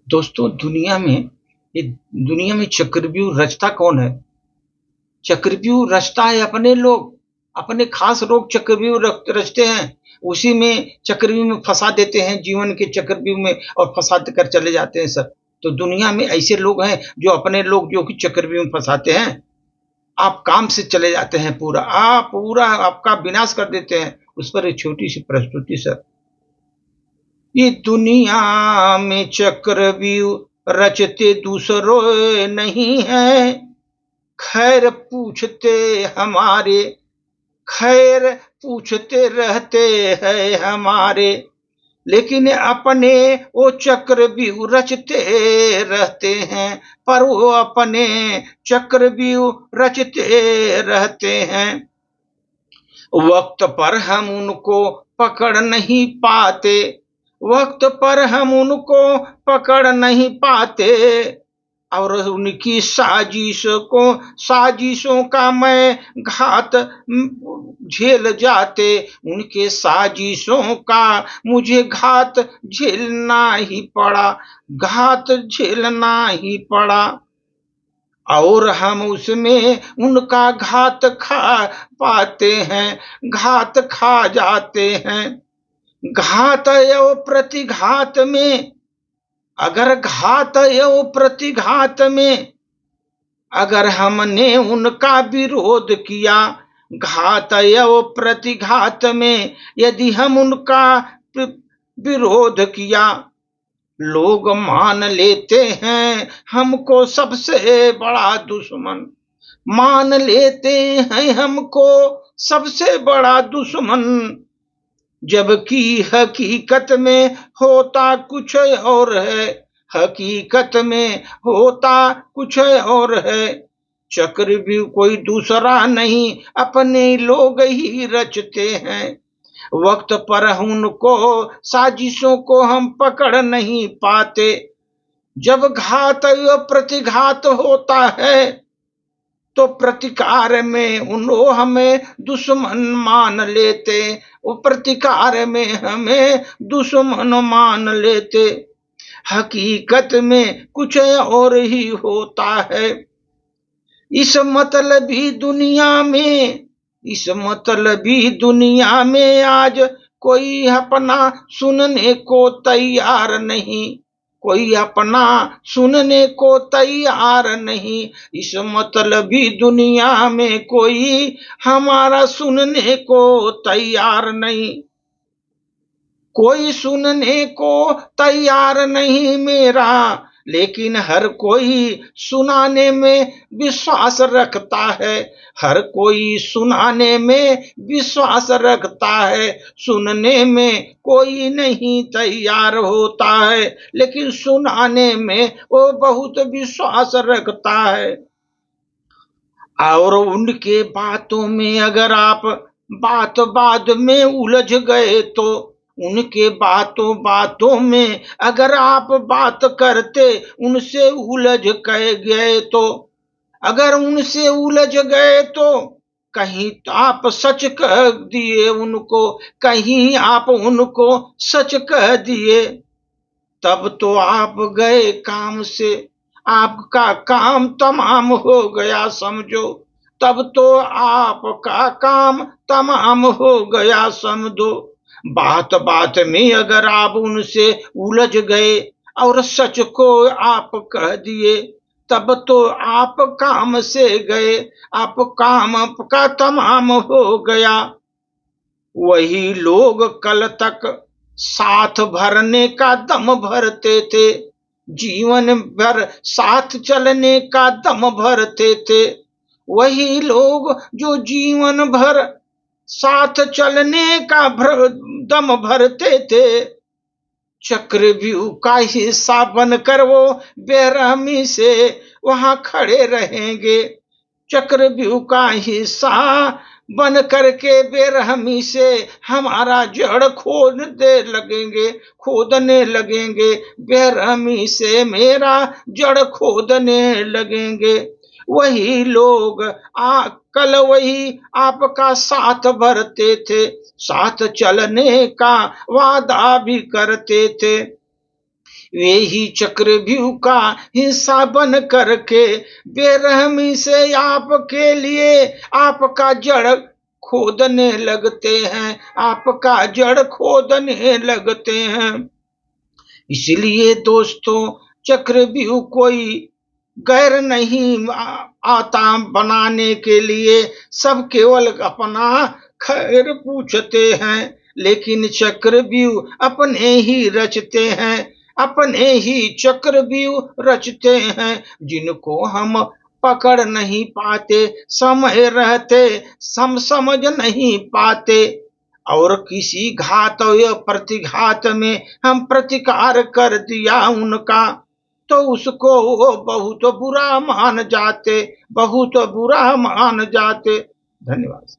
दोस्तों दुनिया में चक्रव्यूह रचता कौन है? चक्रव्यूह रचता है अपने लोग, अपने खास लोग चक्रव्यूह रचते हैं। उसी में चक्रव्यूह में फंसा देते हैं, जीवन के चक्रव्यूह में, और फंसा कर चले जाते हैं सब। तो दुनिया में ऐसे लोग हैं जो अपने लोग जो कि चक्रव्यूह में फंसाते हैं। आप काम से चले जाते हैं, पूरा आपका विनाश कर देते हैं। उस पर एक छोटी सी प्रस्तुति सर। ये दुनिया में चक्रव्यूह रचते दूसरों नहीं है, खैर पूछते रहते हैं हमारे, लेकिन अपने वो चक्रव्यूह रचते रहते हैं, पर वो अपने चक्रव्यूह रचते रहते हैं। वक्त पर हम उनको पकड़ नहीं पाते, वक्त पर हम उनको पकड़ नहीं पाते, और उनकी साजिशों का मैं घात झेल जाते, उनके साजिशों का मुझे घात झेलना ही पड़ा, और हम उसमें उनका घात खा जाते हैं। घात एवं प्रतिघात में, अगर घात एवं प्रतिघात में अगर हमने उनका विरोध किया, घात एवं प्रतिघात में यदि हम उनका विरोध किया, लोग मान लेते हैं हमको सबसे बड़ा दुश्मन, मान लेते हैं हमको सबसे बड़ा दुश्मन, जबकि हकीकत में होता कुछ और है, हकीकत में होता कुछ और है। चक्रव्यूह कोई दूसरा नहीं, अपने लोग ही रचते हैं। वक्त पर उनको साजिशों को हम पकड़ नहीं पाते। जब घात या प्रतिघात होता है तो प्रतिकार में उन्हों हमें दुश्मन मान लेते, वो प्रतिकार में हमें दुश्मन मान लेते। हकीकत में कुछ और ही होता है। इस मतलबी दुनिया में आज कोई अपना सुनने को तैयार नहीं, कोई अपना सुनने को तैयार नहीं। इस मतलबी दुनिया में कोई हमारा सुनने को तैयार नहीं, कोई सुनने को तैयार नहीं मेरा, लेकिन हर कोई सुनाने में विश्वास रखता है, हर कोई सुनाने में विश्वास रखता है। सुनने में कोई नहीं तैयार होता है, लेकिन सुनाने में वो बहुत विश्वास रखता है। और उनके बातों में अगर आप बात में उलझ गए तो, उनके बातों में अगर आप बात करते उनसे उलझ गए तो, अगर उनसे उलझ गए तो कहीं आप सच कह दिए उनको, कहीं आप उनको सच कह दिए, तब तो आप गए काम से, आपका काम तमाम हो गया समझो, तब तो आपका काम तमाम हो गया समझो। बात में अगर आप उनसे उलझ गए और सच को आप कह दिए, तब तो आप काम से गए, आप काम आपका तमाम हो गया। वही लोग कल तक साथ भरने का दम भरते थे, जीवन भर साथ चलने का दम भरते थे, वही लोग जो जीवन भर साथ चलने का दम भरते थे, चक्रव्यूह का हिस्सा बनकर वो बेरहमी से वहां खड़े रहेंगे, चक्रव्यूह का हिस्सा बन करके बेरहमी से हमारा जड़ खोदने लगेंगे, बेरहमी से मेरा जड़ खोदने लगेंगे। वही लोग कल वही आपका साथ भरते थे, साथ चलने का वादा भी करते थे। वे ही चक्रव्यूह का हिस्सा बन करके बेरहमी से आपके लिए आपका जड़ खोदने लगते हैं, आपका जड़ खोदने लगते हैं। इसलिए दोस्तों, चक्रव्यूह कोई गैर नहीं आता बनाने के लिए, सब केवल अपना खैर पूछते हैं। लेकिन चक्रव्यूह अपने ही रचते हैं, अपने ही चक्रव्यूह रचते हैं, जिनको हम पकड़ नहीं पाते, समय रहते हम समझ नहीं पाते, और किसी घात या प्रतिघात में हम प्रतिकार कर दिया उनका, तो उसको वो बहुत बुरा मान जाते, बहुत बुरा मान जाते। धन्यवाद।